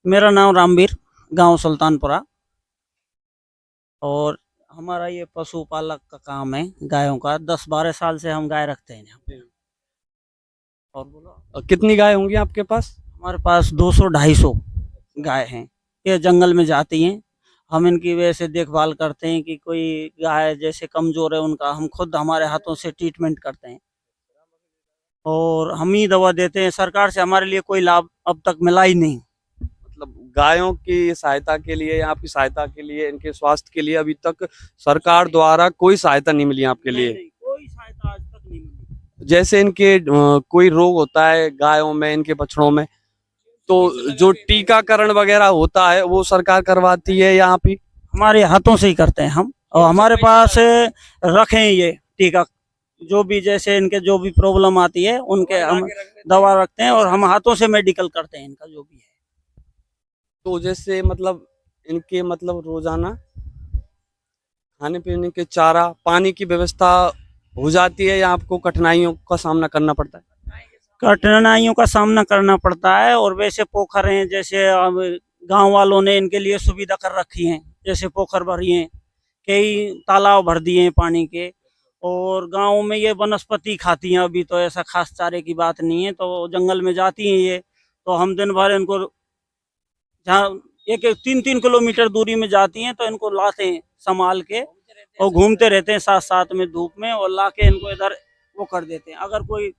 मेरा नाम रामवीर, गांव सुल्तानपुरा। और हमारा ये पशुपालक का काम है, गायों का। 10-12 साल से हम गाय रखते हैं यहाँ पे। और बोलो, कितनी गाय होंगी आपके पास? हमारे पास 200-250 गाय हैं। ये जंगल में जाती हैं। हम इनकी वजह से देखभाल करते हैं कि कोई गाय जैसे कमजोर है, उनका हम खुद हमारे हाथों से ट्रीटमेंट करते हैं और हम ही दवा देते हैं। सरकार से हमारे लिए कोई लाभ अब तक मिला ही नहीं। मतलब गायों की सहायता के लिए या आपकी सहायता के लिए, इनके स्वास्थ्य के लिए अभी तक सरकार द्वारा कोई सहायता नहीं मिली आपके लिए? नहीं, कोई सहायता आज तक नहीं मिली। जैसे इनके कोई रोग होता है गायों में, इनके बछड़ों में, तो जो टीकाकरण वगैरह होता है वो सरकार करवाती है या आप ही? हमारे हाथों से ही करते हैं हम। और हमारे पास रखे हैं ये टीका, जो भी जैसे इनके जो भी प्रॉब्लम आती है उनके हम दवा रखते हैं और हम हाथों से मेडिकल करते हैं इनका जो भी है। तो जैसे मतलब इनके मतलब रोजाना खाने पीने के चारा पानी की व्यवस्था हो जाती है या आपको कठिनाइयों का सामना करना पड़ता है? कठिनाइयों का सामना करना पड़ता है। और वैसे पोखर हैं, जैसे अब गांव वालों ने इनके लिए सुविधा कर रखी है, जैसे पोखर भरी हैं, कई तालाब भर दिए हैं पानी के। और गांव में ये वनस्पति खाती हैं, अभी तो ऐसा खास चारे की बात नहीं है, तो जंगल में जाती हैं ये। तो हम दिन भर इनको, जहाँ 1-3 किलोमीटर दूरी में जाती हैं, तो इनको लाते हैं संभाल के और घूमते रहते हैं साथ साथ में धूप में, और लाके इनको इधर वो कर देते हैं। अगर कोई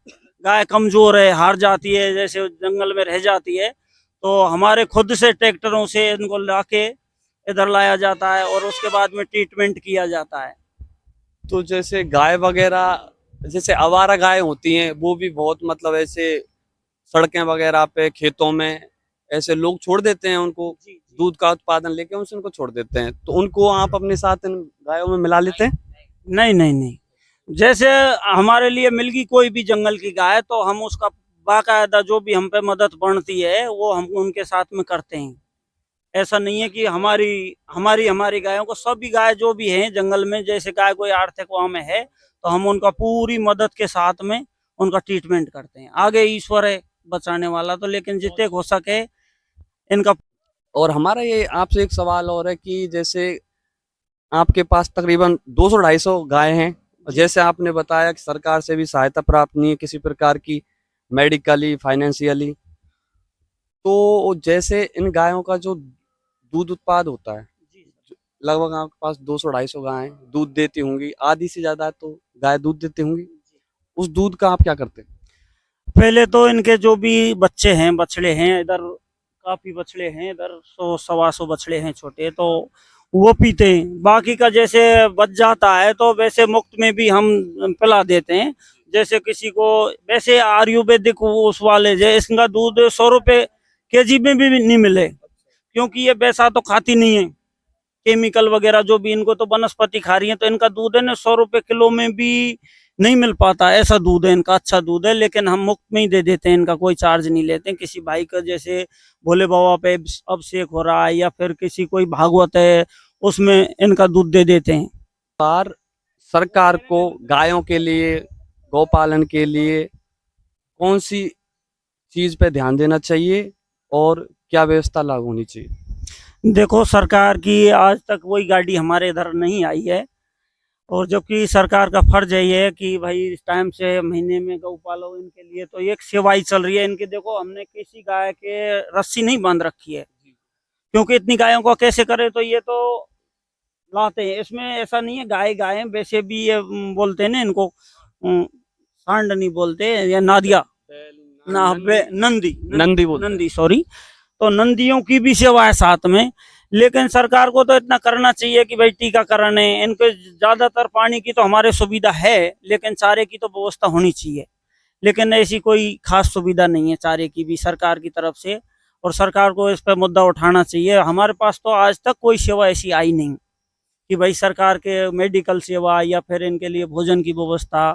गाय कमजोर है, हार जाती है, जैसे जंगल में रह जाती है, तो हमारे खुद से ट्रैक्टरों से इनको लाके इधर लाया जाता है और उसके बाद में ट्रीटमेंट किया जाता है। तो जैसे गाय वगैरह, जैसे आवारा गाय होती हैं वो भी बहुत मतलब ऐसे सड़कें वगैरह पे, खेतों में ऐसे लोग छोड़ देते हैं उनको, दूध का उत्पादन लेके उनसे उनको छोड़ देते हैं, तो उनको आप अपने साथ इन गायों में मिला लेते हैं? नहीं नहीं नहीं, जैसे हमारे लिए मिल गई कोई भी जंगल की गाय, तो हम उसका बाकायदा जो भी हम पे मदद बनती है वो हम उनके साथ में करते हैं। ऐसा नहीं है कि हमारी हमारी हमारी गायों को, सभी गाय जो भी हैं जंगल में, जैसे गाय कोई आर्थिक वहां में है, तो हम उनका पूरी मदद के साथ में उनका ट्रीटमेंट करते हैं। आगे ईश्वर है बचाने वाला, तो लेकिन जितने हो सके इनका। और हमारा ये आपसे एक सवाल और है कि जैसे आपके पास तकरीबन 200-250 गाय हैं, और जैसे आपने बताया कि सरकार से भी सहायता प्राप्त नहीं है किसी प्रकार की, मेडिकली, फाइनेंशियली, तो जैसे इन गायों का जो दूध उत्पाद होता है, लगभग आपके पास 200-250 गाय दूध देती होंगी, आधी से ज्यादा तो गाय दूध देती होंगी, उस दूध का आप क्या करते हैं? पहले तो इनके जो भी बच्चे हैं, बछड़े हैं, इधर काफी बछड़े हैं, इधर 100-125 बछड़े हैं छोटे, तो वो पीते हैं। बाकी का जैसे बच जाता है तो वैसे मुफ्त में भी हम पिला देते हैं। जैसे किसी को वैसे आयुर्वेदिक उस वाले जो इसका दूध 100 रुपए केजी में भी नहीं मिले, क्योंकि ये वैसा तो खाती नहीं है, केमिकल वगैरह जो भी, इनको तो वनस्पति खा रही है, तो इनका दूध है ना 100 रुपए किलो में भी नहीं मिल पाता। ऐसा दूध है इनका, अच्छा दूध है, लेकिन हम मुफ्त में ही दे देते हैं, इनका कोई चार्ज नहीं लेते हैं। किसी भाई का जैसे भोले बाबा पे अभिषेक हो रहा है, या फिर किसी कोई भागवत है, उसमें इनका दूध दे देते हैं। बार सरकार को गायों के लिए, गौपालन के लिए कौन सी चीज पे ध्यान देना चाहिए और क्या व्यवस्था लागू होनी चाहिए? देखो, सरकार की आज तक कोई गाड़ी हमारे इधर नहीं आई है, और जबकि सरकार का फर्ज है ये कि भाई इस टाइम से महीने में गौ पालो, इनके लिए तो एक सेवाई चल रही है इनकी। देखो, हमने किसी गाय के रस्सी नहीं बांध रखी है, क्योंकि इतनी गायों को कैसे करे, तो ये तो लाते हैं। इसमें ऐसा नहीं है, गाय गाय वैसे भी ये बोलते हैं ना इनको, सांड नहीं बोलते, या नादिया ना, नंदी नंदी बोलते हैं। नंदी, सॉरी। तो नंदियों की भी सेवा है साथ में। लेकिन सरकार को तो इतना करना चाहिए कि भाई टीकाकरण है इनको। ज्यादातर पानी की तो हमारे सुविधा है, लेकिन चारे की तो व्यवस्था होनी चाहिए। लेकिन ऐसी कोई खास सुविधा नहीं है चारे की भी सरकार की तरफ से, और सरकार को इस पर मुद्दा उठाना चाहिए। हमारे पास तो आज तक कोई सेवा ऐसी आई नहीं कि भाई सरकार के मेडिकल सेवा या फिर इनके लिए भोजन की व्यवस्था।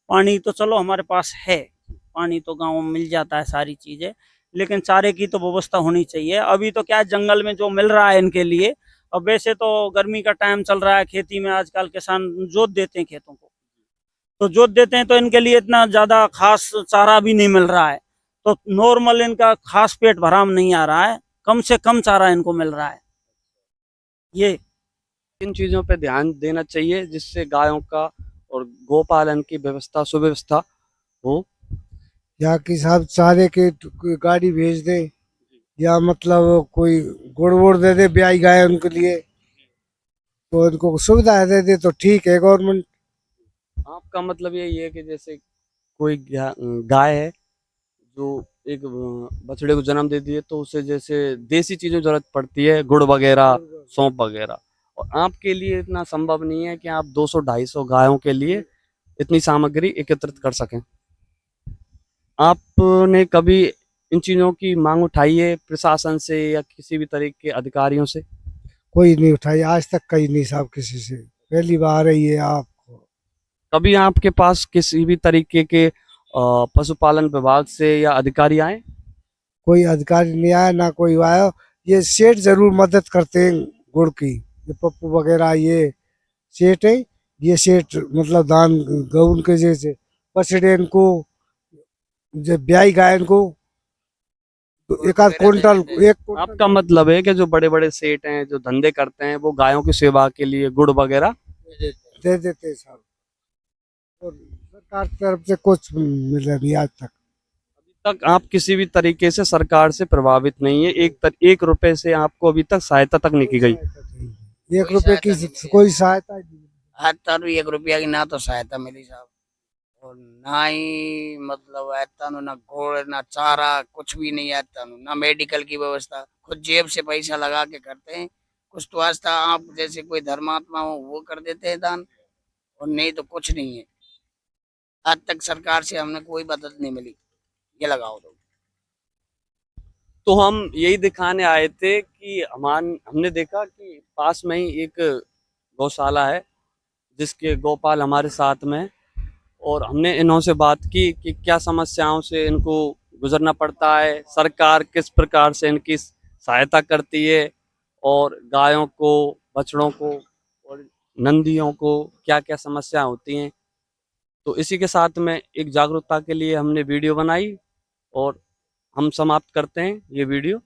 पानी तो चलो हमारे पास है, पानी तो गाँव में मिल जाता है सारी चीजें, लेकिन चारे की तो व्यवस्था होनी चाहिए। अभी तो क्या जंगल में जो मिल रहा है इनके लिए, अब वैसे तो गर्मी का टाइम चल रहा है, खेती में आजकल किसान जोत देते हैं खेतों को, तो जोत देते हैं तो इनके लिए इतना ज्यादा खास चारा भी नहीं मिल रहा है, तो नॉर्मल इनका खास पेट भराम नहीं आ रहा है, कम से कम चारा इनको मिल रहा है। ये इन चीजों पे ध्यान देना चाहिए जिससे गायों का और गोपालन की व्यवस्था सुव्यवस्था हो। या कि साहब चारे के कोई गाड़ी भेज दे, या मतलब कोई गुड़ वुड़ दे दे ब्याई गाय उनके लिए, तो उनको सुविधा दे दे तो ठीक है गवर्नमेंट। आपका मतलब यही है कि जैसे कोई गाय है जो एक बछड़े को जन्म देती है तो उसे जैसे देसी चीजों की जरूरत पड़ती है, गुड़ वगैरह, सौंफ वगैरह, और आपके लिए इतना संभव नहीं है कि आप 200-250 गायों के लिए इतनी सामग्री एकत्रित कर सकें। आपने कभी इन चीजों की मांग उठाई है प्रशासन से या किसी भी तरह के अधिकारियों से? कोई नहीं उठाई आज तक, कहीं नहीं साहब किसी से, पहली बार है ये आप। कभी आपके पास किसी भी तरीके के पशुपालन विभाग से या अधिकारी आए? कोई अधिकारी नहीं आया ना कोई आया। ये सेठ जरूर मदद करते हैं गुड़ की, ये पप्पू वगैरह ये सेठ है। ये सेठ मतलब दान गौन के जैसे बछड़े इनको, जो ब्याई गाय इनको एक आध क्विंटल, एक क्विंटल आपका मतलब है कि जो बड़े बड़े सेठ हैं जो धंधे करते हैं वो गायों की सेवा के लिए गुड़ वगैरह दे देते हैं साहब, और सरकार की तरफ से कुछ मिला नहीं आज तक। तक आप किसी भी तरीके से सरकार से प्रभावित नहीं है, एक रुपए से आपको अभी तक सहायता तक नहीं की गई? एक रुपए की कोई सहायता नहीं। आज तक 1 रुपया की ना तो सहायता मिली साहब, और ना ही मतलब ऐतानु ना घोड़ ना चारा कुछ भी नहीं ऐतानु, ना मेडिकल की व्यवस्था, खुद जेब से पैसा लगा के करते हैं। कुछ तो आज तक आप जैसे कोई धर्मात्मा हो वो कर देते हैं दान, और नहीं तो कुछ नहीं है। आज तक सरकार से हमने कोई मदद नहीं मिली, ये लगाओ दो। तो हम यही दिखाने आए थे कि हमने देखा कि पास में ही एक गौशाला है जिसके गोपाल हमारे साथ में हैं, और हमने इन्हों से बात की कि क्या समस्याओं से इनको गुजरना पड़ता है, सरकार किस प्रकार से इनकी सहायता करती है, और गायों को, बछड़ों को और नंदियों को क्या क्या समस्या होती हैं। तो इसी के साथ में एक जागरूकता के लिए हमने वीडियो बनाई, और हम समाप्त करते हैं ये वीडियो।